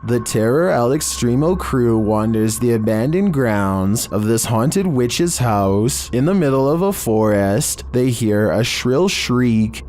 The Terror El Extremo crew wanders the abandoned grounds of this haunted witch's house. In the middle of a forest, they hear a shrill shriek.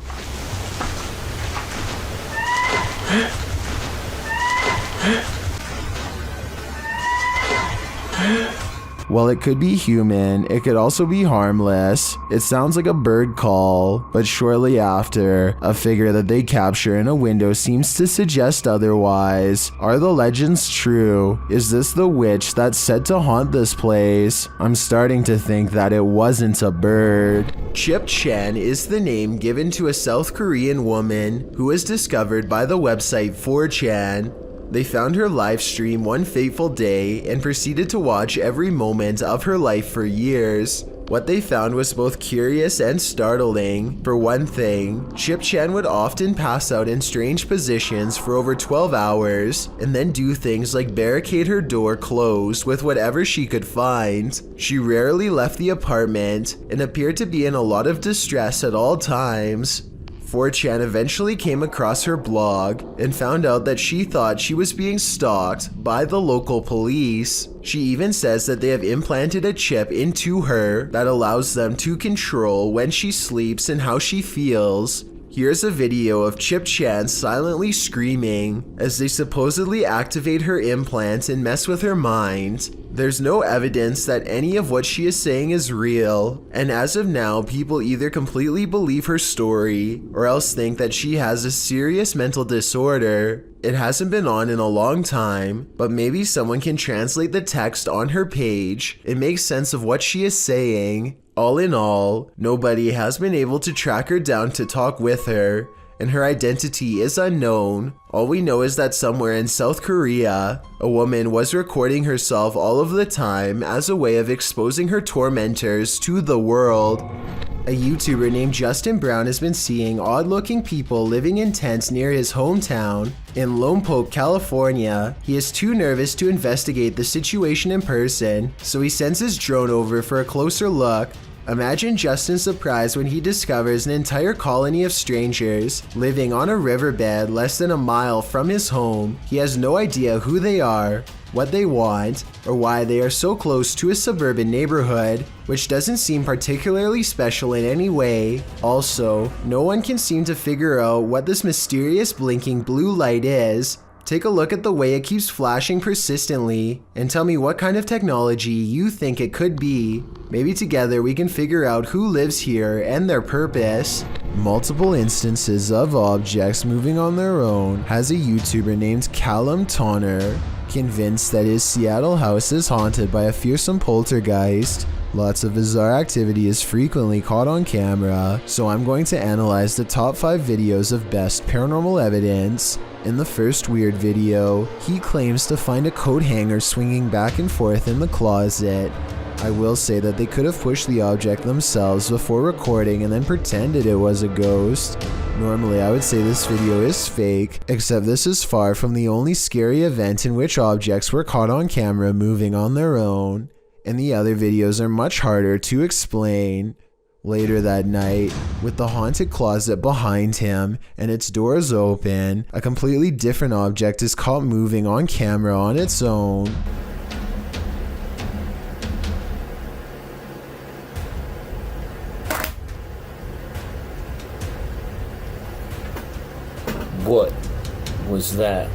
While it could be human, it could also be harmless. It sounds like a bird call, but shortly after, a figure that they capture in a window seems to suggest otherwise. Are the legends true? Is this the witch that's said to haunt this place? I'm starting to think that it wasn't a bird. Chip Chan is the name given to a South Korean woman who was discovered by the website 4chan. They found her live stream one fateful day and proceeded to watch every moment of her life for years. What they found was both curious and startling. For one thing, Chip Chan would often pass out in strange positions for over 12 hours and then do things like barricade her door closed with whatever she could find. She rarely left the apartment and appeared to be in a lot of distress at all times. 4chan eventually came across her blog and found out that she thought she was being stalked by the local police. She even says that they have implanted a chip into her that allows them to control when she sleeps and how she feels. Here's a video of Chip Chan silently screaming as they supposedly activate her implants and mess with her mind. There's no evidence that any of what she is saying is real, and as of now, people either completely believe her story or else think that she has a serious mental disorder. It hasn't been on in a long time, but maybe someone can translate the text on her page and make sense of what she is saying. All in all, nobody has been able to track her down to talk with her, and her identity is unknown. All we know is that somewhere in South Korea, a woman was recording herself all of the time as a way of exposing her tormentors to the world. A YouTuber named JustinBrown has been seeing odd-looking people living in tents near his hometown in Lompoc, California. He is too nervous to investigate the situation in person, so he sends his drone over for a closer look. Imagine Justin's surprise when he discovers an entire colony of strangers living on a riverbed less than a mile from his home. He has no idea who they are, what they want, or why they are so close to a suburban neighborhood, which doesn't seem particularly special in any way. Also, no one can seem to figure out what this mysterious blinking blue light is. Take a look at the way it keeps flashing persistently and tell me what kind of technology you think it could be. Maybe together we can figure out who lives here and their purpose. Multiple instances of objects moving on their own has a YouTuber named Calum convinced that his Seattle house is haunted by a fearsome poltergeist. Lots of bizarre activity is frequently caught on camera, so I'm going to analyze the top 5 videos of best paranormal evidence. In the first weird video, he claims to find a coat hanger swinging back and forth in the closet. I will say that they could have pushed the object themselves before recording and then pretended it was a ghost. Normally I would say this video is fake, except this is far from the only scary event in which objects were caught on camera moving on their own, and the other videos are much harder to explain. Later that night, with the haunted closet behind him and its doors open, a completely different object is caught moving on camera on its own. What was that?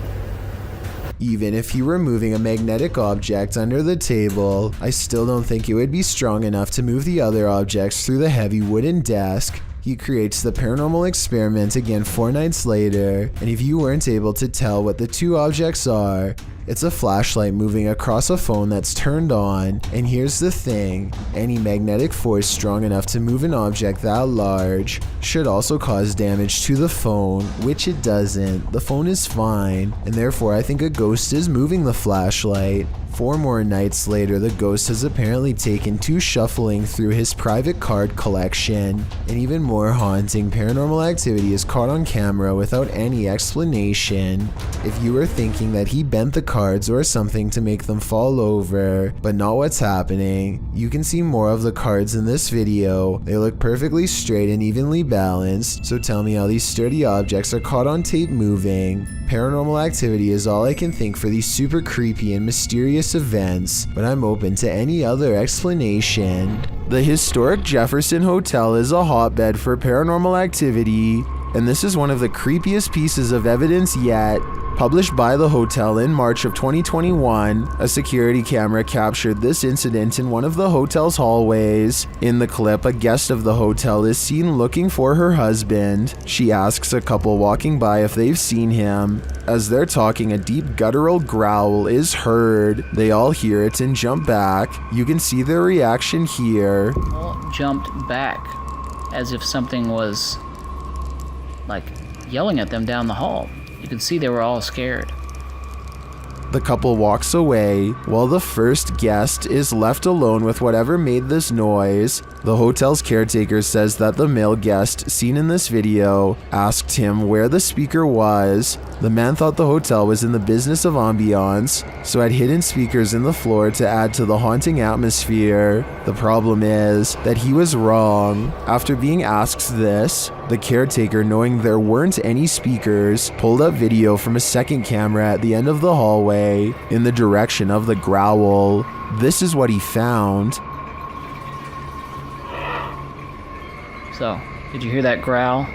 Even if he were moving a magnetic object under the table, I still don't think it would be strong enough to move the other objects through the heavy wooden desk. He creates the paranormal experiment again 4 nights later, and if you weren't able to tell what the 2 objects are, it's a flashlight moving across a phone that's turned on. And here's the thing, any magnetic force strong enough to move an object that large should also cause damage to the phone, which it doesn't. The phone is fine, and therefore I think a ghost is moving the flashlight. 4 more nights later, the ghost has apparently taken to shuffling through his private card collection. And even more haunting paranormal activity is caught on camera without any explanation. If you were thinking that he bent the cards or something to make them fall over, but not what's happening. You can see more of the cards in this video. They look perfectly straight and evenly balanced, so tell me how these sturdy objects are caught on tape moving. Paranormal activity is all I can think for these super creepy and mysterious events, but I'm open to any other explanation. The historic Jefferson Hotel is a hotbed for paranormal activity, and this is one of the creepiest pieces of evidence yet. Published by the hotel in March of 2021, a security camera captured this incident in one of the hotel's hallways. In the clip, a guest of the hotel is seen looking for her husband. She asks a couple walking by if they've seen him. As they're talking, a deep guttural growl is heard. They all hear it and jump back. You can see their reaction here. All jumped back as if something was like yelling at them down the hall. You could see they were all scared. The couple walks away, while the first guest is left alone with whatever made this noise. The hotel's caretaker says that the male guest seen in this video asked him where the speaker was. The man thought the hotel was in the business of ambiance, so had hidden speakers in the floor to add to the haunting atmosphere. The problem is that he was wrong. After being asked this, the caretaker, knowing there weren't any speakers, pulled up video from a second camera at the end of the hallway in the direction of the growl. This is what he found. So, did you hear that growl?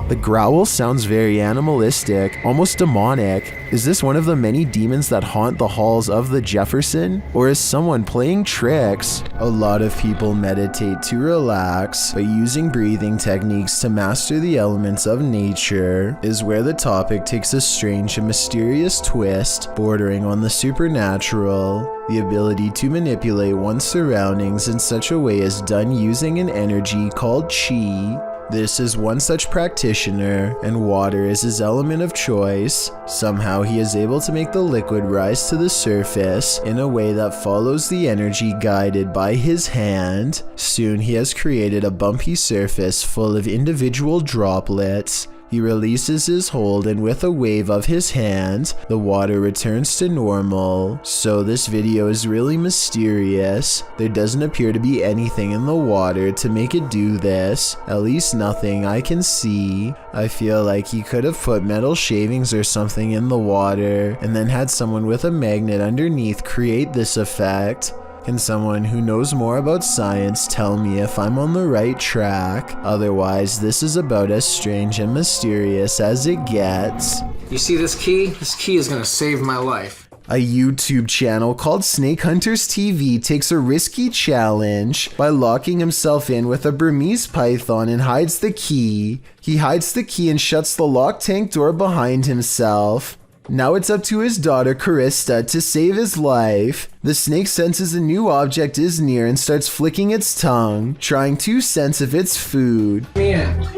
The growl sounds very animalistic, almost demonic. Is this one of the many demons that haunt the halls of the Jefferson? Or is someone playing tricks? A lot of people meditate to relax, but using breathing techniques to master the elements of nature is where the topic takes a strange and mysterious twist, bordering on the supernatural. The ability to manipulate one's surroundings in such a way is done using an energy called chi. This is one such practitioner, and water is his element of choice. Somehow he is able to make the liquid rise to the surface in a way that follows the energy guided by his hand. Soon he has created a bumpy surface full of individual droplets. He releases his hold, and with a wave of his hand, the water returns to normal. So this video is really mysterious. There doesn't appear to be anything in the water to make it do this, at least nothing I can see. I feel like he could have put metal shavings or something in the water, and then had someone with a magnet underneath create this effect. Can someone who knows more about science tell me if I'm on the right track? Otherwise, this is about as strange and mysterious as it gets. You see this key? This key is gonna save my life. A YouTube channel called SnakeHuntersTV takes a risky challenge by locking himself in with a Burmese python and hides the key. He hides the key and shuts the locked tank door behind himself. Now it's up to his daughter Carista to save his life. The snake senses a new object is near and starts flicking its tongue, trying to sense if it's food. Lock me in.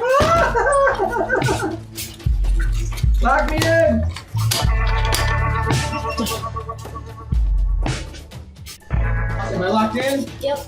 Lock me in. Am I locked in? Yep.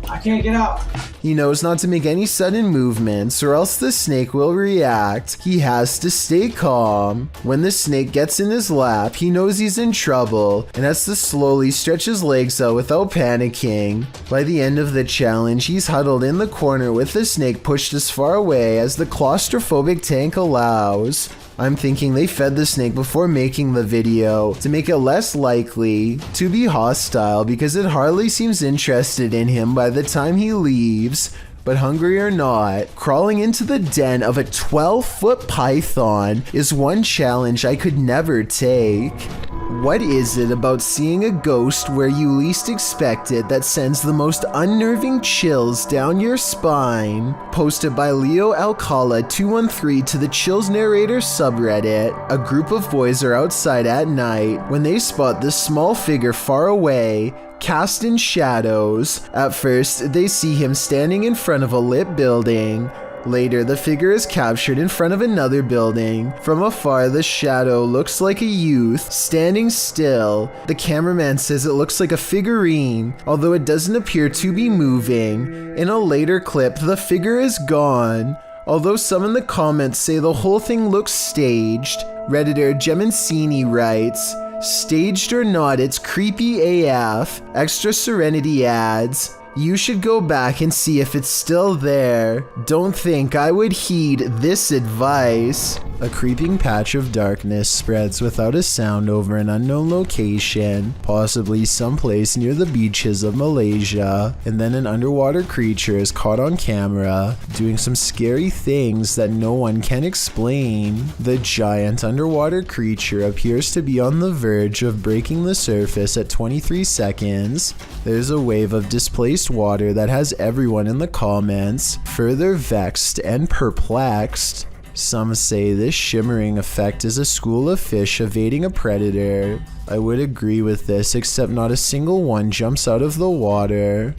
I can't get out. He knows not to make any sudden movements or else the snake will react. He has to stay calm. When the snake gets in his lap, he knows he's in trouble and has to slowly stretch his legs out without panicking. By the end of the challenge, he's huddled in the corner with the snake pushed as far away as the claustrophobic tank allows. I'm thinking they fed the snake before making the video to make it less likely to be hostile because it hardly seems interested in him by the time he leaves. But hungry or not, crawling into the den of a 12-foot python is one challenge I could never take. What is it about seeing a ghost where you least expect it that sends the most unnerving chills down your spine? Posted by Leo Alcala 213 to the Chills Narrator subreddit. A group of boys are outside at night when they spot this small figure far away, cast in shadows. At first, they see him standing in front of a lit building. Later, the figure is captured in front of another building. From afar, the shadow looks like a youth standing still. The cameraman says it looks like a figurine, although it doesn't appear to be moving. In a later clip, the figure is gone. Although some in the comments say the whole thing looks staged, Redditor Gemancini writes, "Staged or not, it's creepy AF. Extra Serenity adds, you should go back and see if it's still there. Don't think I would heed this advice." A creeping patch of darkness spreads without a sound over an unknown location, possibly someplace near the beaches of Malaysia, and then an underwater creature is caught on camera doing some scary things that no one can explain. The giant underwater creature appears to be on the verge of breaking the surface at 23 seconds. There's a wave of displaced water that has everyone in the comments further vexed and perplexed. Some say this shimmering effect is a school of fish evading a predator. I would agree with this, except not a single one jumps out of the water.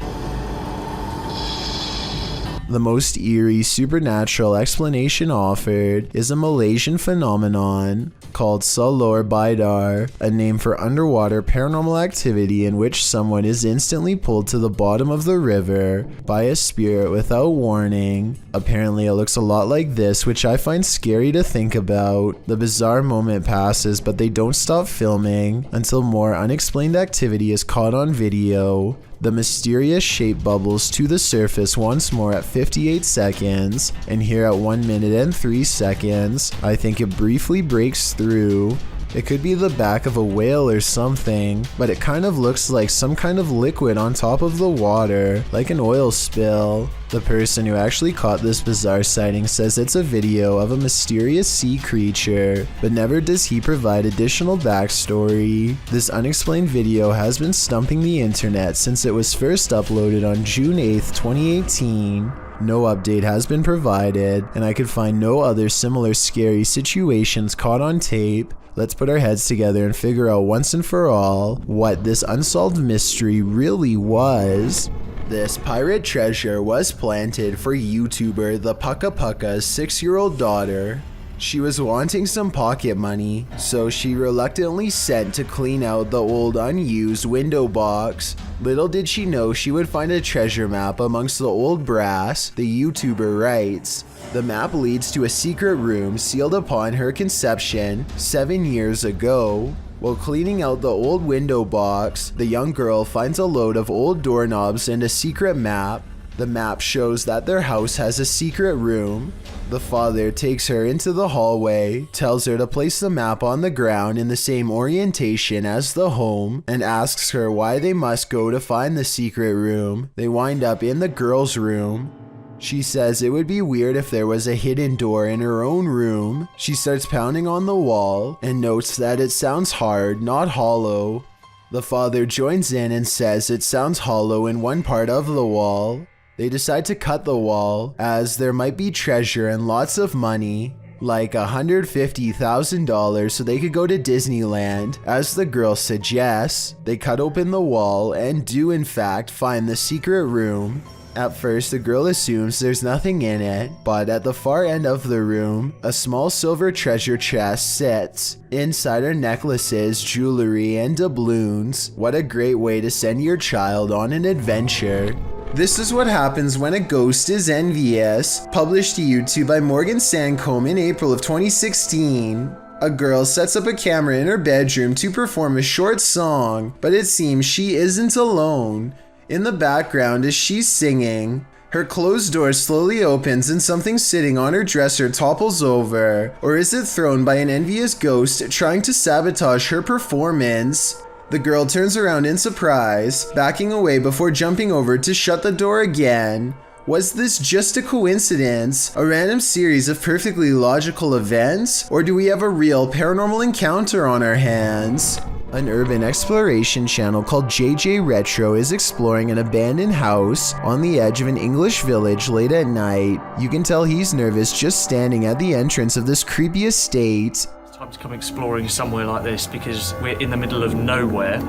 The most eerie supernatural explanation offered is a Malaysian phenomenon called Salor Bidar, a name for underwater paranormal activity in which someone is instantly pulled to the bottom of the river by a spirit without warning. Apparently it looks a lot like this, which I find scary to think about. The bizarre moment passes, but they don't stop filming until more unexplained activity is caught on video. The mysterious shape bubbles to the surface once more at 58 seconds, and here at 1 minute and 3 seconds, I think it briefly breaks through. It could be the back of a whale or something, but it kind of looks like some kind of liquid on top of the water, like an oil spill. The person who actually caught this bizarre sighting says it's a video of a mysterious sea creature, but never does he provide additional backstory. This unexplained video has been stumping the internet since it was first uploaded on June 8th, 2018. No update has been provided, and I could find no other similar scary situations caught on tape. Let's put our heads together and figure out once and for all what this unsolved mystery really was. This pirate treasure was planted for YouTuber thepukkapukka's 6-year-old daughter. She was wanting some pocket money, so she reluctantly sent to clean out the old unused window box. Little did she know she would find a treasure map amongst the old brass, the YouTuber writes. The map leads to a secret room sealed upon her conception 7 years ago. While cleaning out the old window box, the young girl finds a load of old doorknobs and a secret map. The map shows that their house has a secret room. The father takes her into the hallway, tells her to place the map on the ground in the same orientation as the home, and asks her why they must go to find the secret room. They wind up in the girl's room. She says it would be weird if there was a hidden door in her own room. She starts pounding on the wall and notes that it sounds hard, not hollow. The father joins in and says it sounds hollow in one part of the wall. They decide to cut the wall, as there might be treasure and lots of money, like $150,000, so they could go to Disneyland. As the girl suggests, they cut open the wall and do in fact find the secret room. At first, the girl assumes there's nothing in it, but at the far end of the room, a small silver treasure chest sits. Inside are necklaces, jewelry, and doubloons. What a great way to send your child on an adventure. This is what happens when a ghost is envious. Published to YouTube by Morgan Sancomb in April of 2016. A girl sets up a camera in her bedroom to perform a short song, but it seems she isn't alone. In the background as she's singing, her closed door slowly opens and something sitting on her dresser topples over. Or is it thrown by an envious ghost trying to sabotage her performance? The girl turns around in surprise, backing away before jumping over to shut the door again. Was this just a coincidence, a random series of perfectly logical events, or do we have a real paranormal encounter on our hands? An urban exploration channel called JJ Retro is exploring an abandoned house on the edge of an English village late at night. You can tell he's nervous just standing at the entrance of this creepy estate. It's time to come exploring somewhere like this because we're in the middle of nowhere,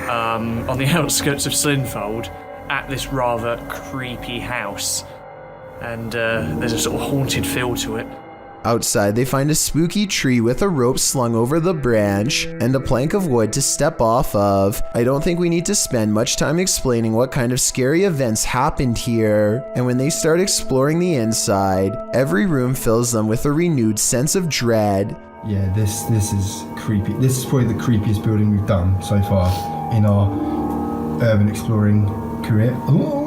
on the outskirts of Slinfold, at this rather creepy house. And there's a sort of haunted feel to it. Outside, they find a spooky tree with a rope slung over the branch and a plank of wood to step off of. I don't think we need to spend much time explaining what kind of scary events happened here. And when they start exploring the inside, every room fills them with a renewed sense of dread. Yeah, this is creepy. This is probably the creepiest building we've done so far in our urban exploring career. Ooh.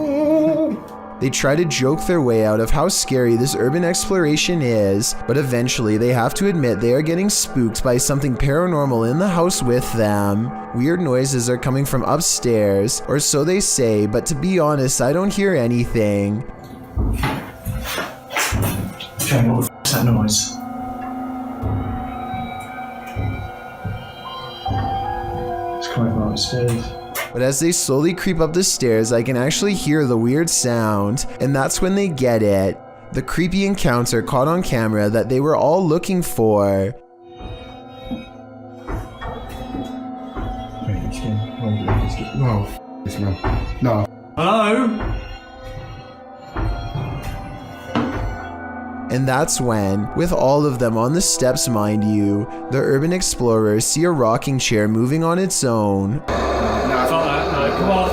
They try to joke their way out of how scary this urban exploration is, but eventually they have to admit they are getting spooked by something paranormal in the house with them. Weird noises are coming from upstairs, or so they say, but to be honest, I don't hear anything. Okay, what the f***'s that noise? It's coming from upstairs. But as they slowly creep up the stairs, I can actually hear the weird sound, and that's when they get it. The creepy encounter caught on camera that they were all looking for. No. Hello? And that's when, with all of them on the steps mind you, the urban explorers see a rocking chair moving on its own. Come on.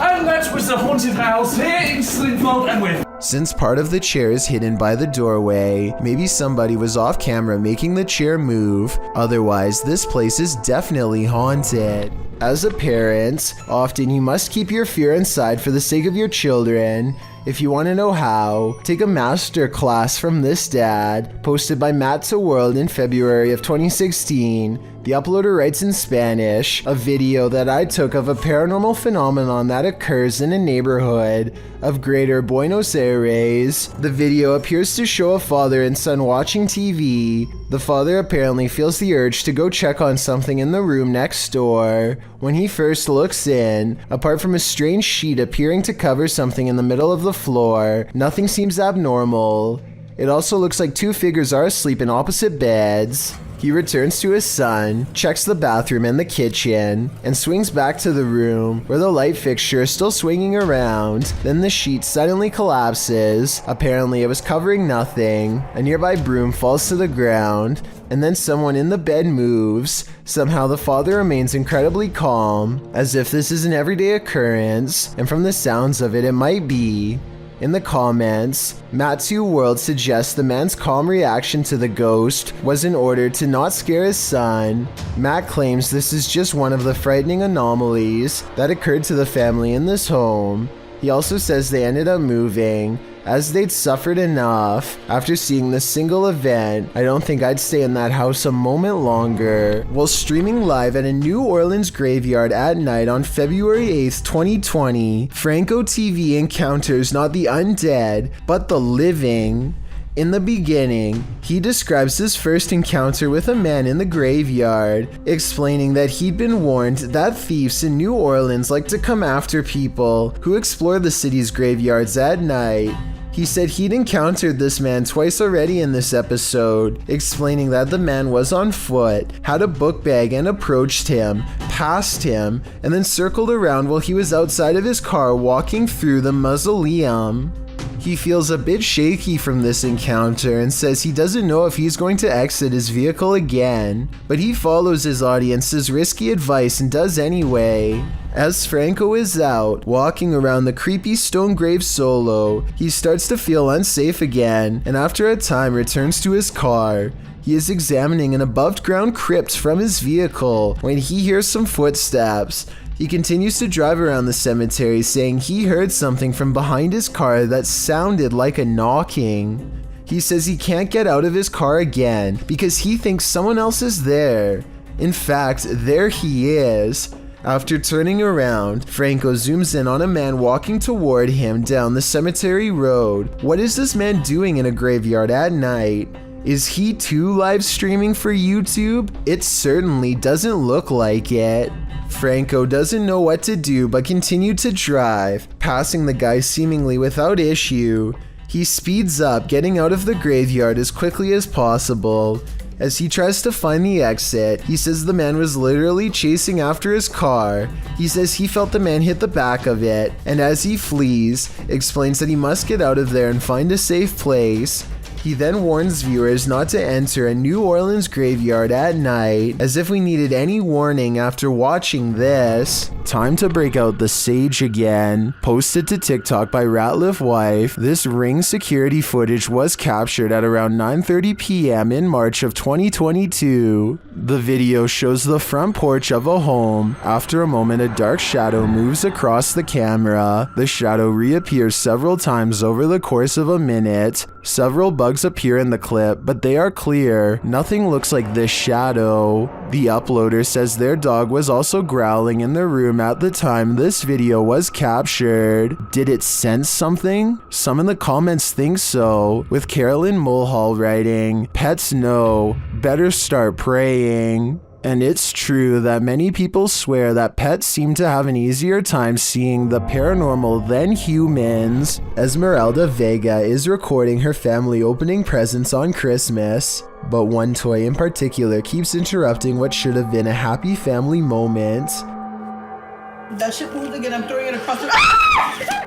And that was the haunted house here in Slinfold, and we're... Since part of the chair is hidden by the doorway, maybe somebody was off camera making the chair move. Otherwise, this place is definitely haunted. As a parent, often you must keep your fear inside for the sake of your children. If you want to know how, take a master class from this dad, posted by Matt to World in February of 2016. The uploader writes in Spanish, a video that I took of a paranormal phenomenon that occurs in a neighborhood of Greater Buenos Aires. The video appears to show a father and son watching TV. The father apparently feels the urge to go check on something in the room next door. When he first looks in, apart from a strange sheet appearing to cover something in the middle of the floor, nothing seems abnormal. It also looks like two figures are asleep in opposite beds. He returns to his son, checks the bathroom and the kitchen, and swings back to the room where the light fixture is still swinging around. Then the sheet suddenly collapses. Apparently it was covering nothing. A nearby broom falls to the ground, and then someone in the bed moves. Somehow the father remains incredibly calm, as if this is an everyday occurrence, and from the sounds of it might be. In the comments, Matthew World suggests the man's calm reaction to the ghost was in order to not scare his son. Matt claims this is just one of the frightening anomalies that occurred to the family in this home. He also says they ended up moving, as they'd suffered enough. After seeing this single event, I don't think I'd stay in that house a moment longer. While streaming live at a New Orleans graveyard at night on February 8th, 2020, FrankoTV encounters not the undead, but the living. In the beginning, he describes his first encounter with a man in the graveyard, explaining that he'd been warned that thieves in New Orleans like to come after people who explore the city's graveyards at night. He said he'd encountered this man twice already in this episode, explaining that the man was on foot, had a book bag and approached him, passed him, and then circled around while he was outside of his car walking through the mausoleum. He feels a bit shaky from this encounter and says he doesn't know if he's going to exit his vehicle again, but he follows his audience's risky advice and does anyway. As Franco is out, walking around the creepy stone grave solo, he starts to feel unsafe again, and after a time returns to his car. He is examining an above-ground crypt from his vehicle when he hears some footsteps. He continues to drive around the cemetery, saying he heard something from behind his car that sounded like a knocking. He says he can't get out of his car again because he thinks someone else is there. In fact, there he is. After turning around, Franco zooms in on a man walking toward him down the cemetery road. What is this man doing in a graveyard at night? Is he too live streaming for YouTube? It certainly doesn't look like it. Franco doesn't know what to do but continued to drive, passing the guy seemingly without issue. He speeds up, getting out of the graveyard as quickly as possible. As he tries to find the exit, he says the man was literally chasing after his car. He says he felt the man hit the back of it, and as he flees, explains that he must get out of there and find a safe place. He then warns viewers not to enter a New Orleans graveyard at night, as if we needed any warning after watching this. Time to break out the sage again. Posted to TikTok by Ratliff Wife, this ring security footage was captured at around 9:30 p.m. in March of 2022. The video shows the front porch of a home. After a moment, a dark shadow moves across the camera. The shadow reappears several times over the course of a minute. Several bugs appear in the clip, but they are clear. Nothing looks like this shadow. The uploader says their dog was also growling in the room at the time this video was captured. Did it sense something? Some in the comments think so, with Carolyn Mulhall writing, "Pets know, better start praying." And it's true that many people swear that pets seem to have an easier time seeing the paranormal than humans. Esmeralda Vega is recording her family opening presents on Christmas, but one toy in particular keeps interrupting what should have been a happy family moment. That shit moved again, I'm throwing it across the...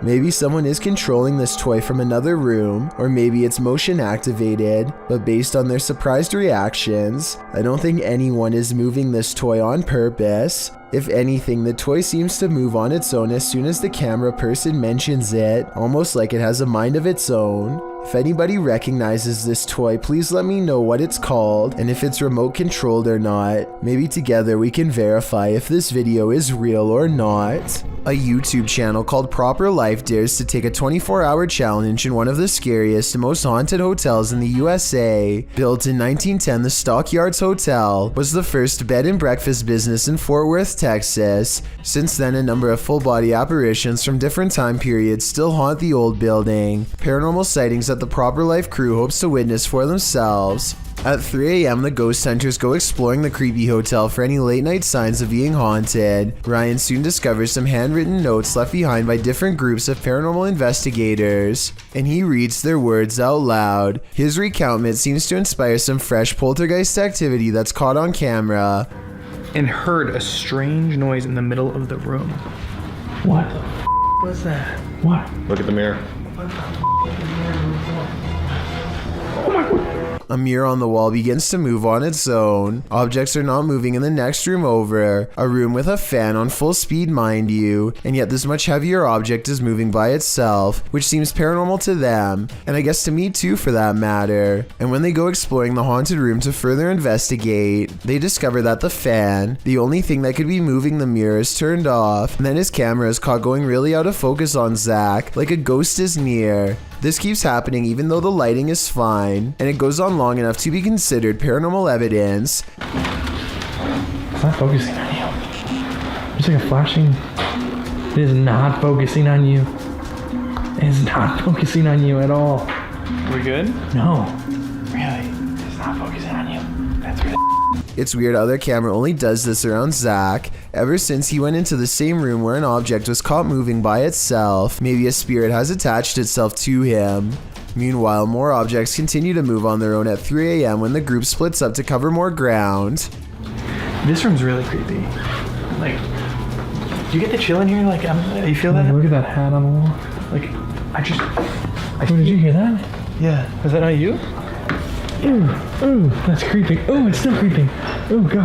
Maybe someone is controlling this toy from another room, or maybe it's motion activated, but based on their surprised reactions, I don't think anyone is moving this toy on purpose. If anything, the toy seems to move on its own as soon as the camera person mentions it, almost like it has a mind of its own. If anybody recognizes this toy, please let me know what it's called and if it's remote controlled or not. Maybe together we can verify if this video is real or not. A YouTube channel called ProperLife dares to take a 24-hour challenge in one of the scariest and most haunted hotels in the USA. Built in 1910, the Stockyards Hotel was the first bed and breakfast business in Fort Worth, Texas. Since then, a number of full-body apparitions from different time periods still haunt the old building. Paranormal sightings that the ProperLife crew hopes to witness for themselves. At 3 a.m., the ghost hunters go exploring the creepy hotel for any late-night signs of being haunted. Ryan soon discovers some handwritten notes left behind by different groups of paranormal investigators, and he reads their words out loud. His recountment seems to inspire some fresh poltergeist activity that's caught on camera. And heard a strange noise in the middle of the room. What the f was that? What? Look at the mirror. Oh my god. A mirror on the wall begins to move on its own. Objects are not moving in the next room over. A room with a fan on full speed, mind you, and yet this much heavier object is moving by itself, which seems paranormal to them, and I guess to me too for that matter. And when they go exploring the haunted room to further investigate, they discover that the fan, the only thing that could be moving the mirror, is turned off, and then his camera is caught going really out of focus on Zach, like a ghost is near. This keeps happening even though the lighting is fine, and it goes on long enough to be considered paranormal evidence. It's not focusing on you. It's like a flashing. It is not focusing on you. It is not focusing on you at all. We good? No. Really? It's not focusing on you. That's really. It's weird how their camera only does this around Zach. Ever since he went into the same room where an object was caught moving by itself, maybe a spirit has attached itself to him. Meanwhile, more objects continue to move on their own at 3 a.m. when the group splits up to cover more ground. This room's really creepy. Like, do you get the chill in here? Like, you feel that? Look at that hat on the wall. Like, did you hear that? Yeah. Was that not you? Ooh, that's creeping. Ooh, it's still creeping. Ooh, go.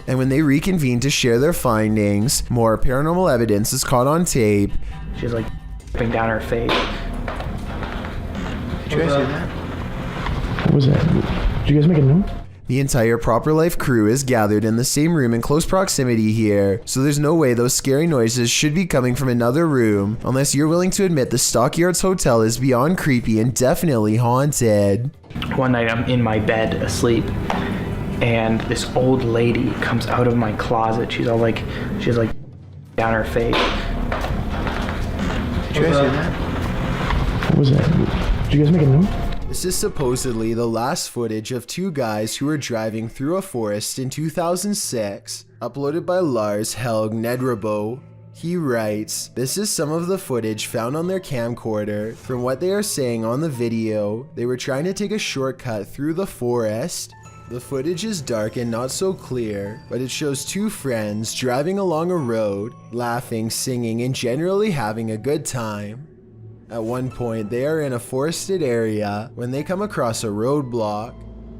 And when they reconvene to share their findings, more paranormal evidence is caught on tape. She's like dripping down her face. Did you guys hear that? What was that? Did you guys make a note? The entire ProperLife crew is gathered in the same room in close proximity here, so there's no way those scary noises should be coming from another room, unless you're willing to admit the Stockyards Hotel is beyond creepy and definitely haunted. One night I'm in my bed asleep, and this old lady comes out of my closet. She's like down her face. Did you guys hear that? What was that? Did you guys make a note? This is supposedly the last footage of two guys who were driving through a forest in 2006, uploaded by Lars, Helge, Nedrebe. He writes, "This is some of the footage found on their camcorder. From what they are saying on the video, they were trying to take a shortcut through the forest. The footage is dark and not so clear, but it shows two friends driving along a road, laughing, singing, and generally having a good time." At one point, they are in a forested area when they come across a roadblock.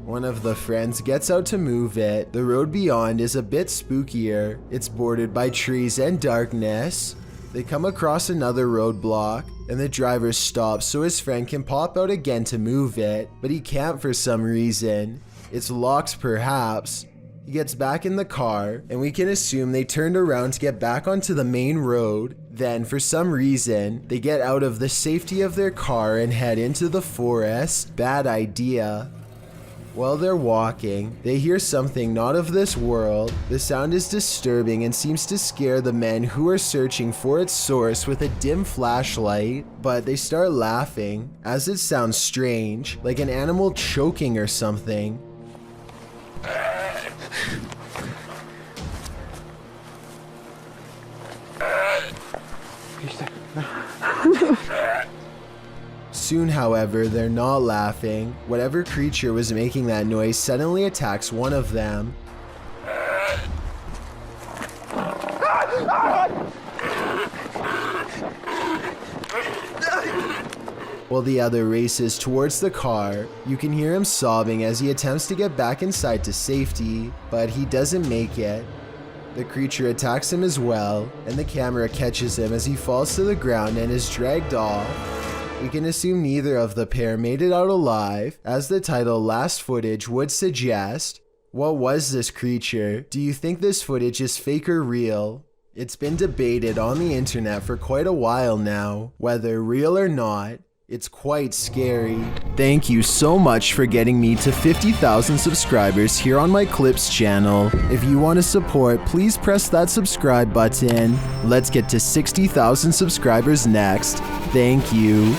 One of the friends gets out to move it. The road beyond is a bit spookier. It's bordered by trees and darkness. They come across another roadblock, and the driver stops so his friend can pop out again to move it, but he can't for some reason. It's locked perhaps. He gets back in the car, and we can assume they turned around to get back onto the main road. Then, for some reason, they get out of the safety of their car and head into the forest. Bad idea. While they're walking, they hear something not of this world. The sound is disturbing and seems to scare the men who are searching for its source with a dim flashlight, but they start laughing, as it sounds strange, like an animal choking or something. Soon, however, they're not laughing. Whatever creature was making that noise suddenly attacks one of them. While the other races towards the car, you can hear him sobbing as he attempts to get back inside to safety, but he doesn't make it. The creature attacks him as well, and the camera catches him as he falls to the ground and is dragged off. We can assume neither of the pair made it out alive, as the title Last Footage would suggest. What was this creature? Do you think this footage is fake or real? It's been debated on the internet for quite a while now, whether real or not. It's quite scary. Thank you so much for getting me to 50,000 subscribers here on my Clips channel. If you want to support, please press that subscribe button. Let's get to 60,000 subscribers next. Thank you.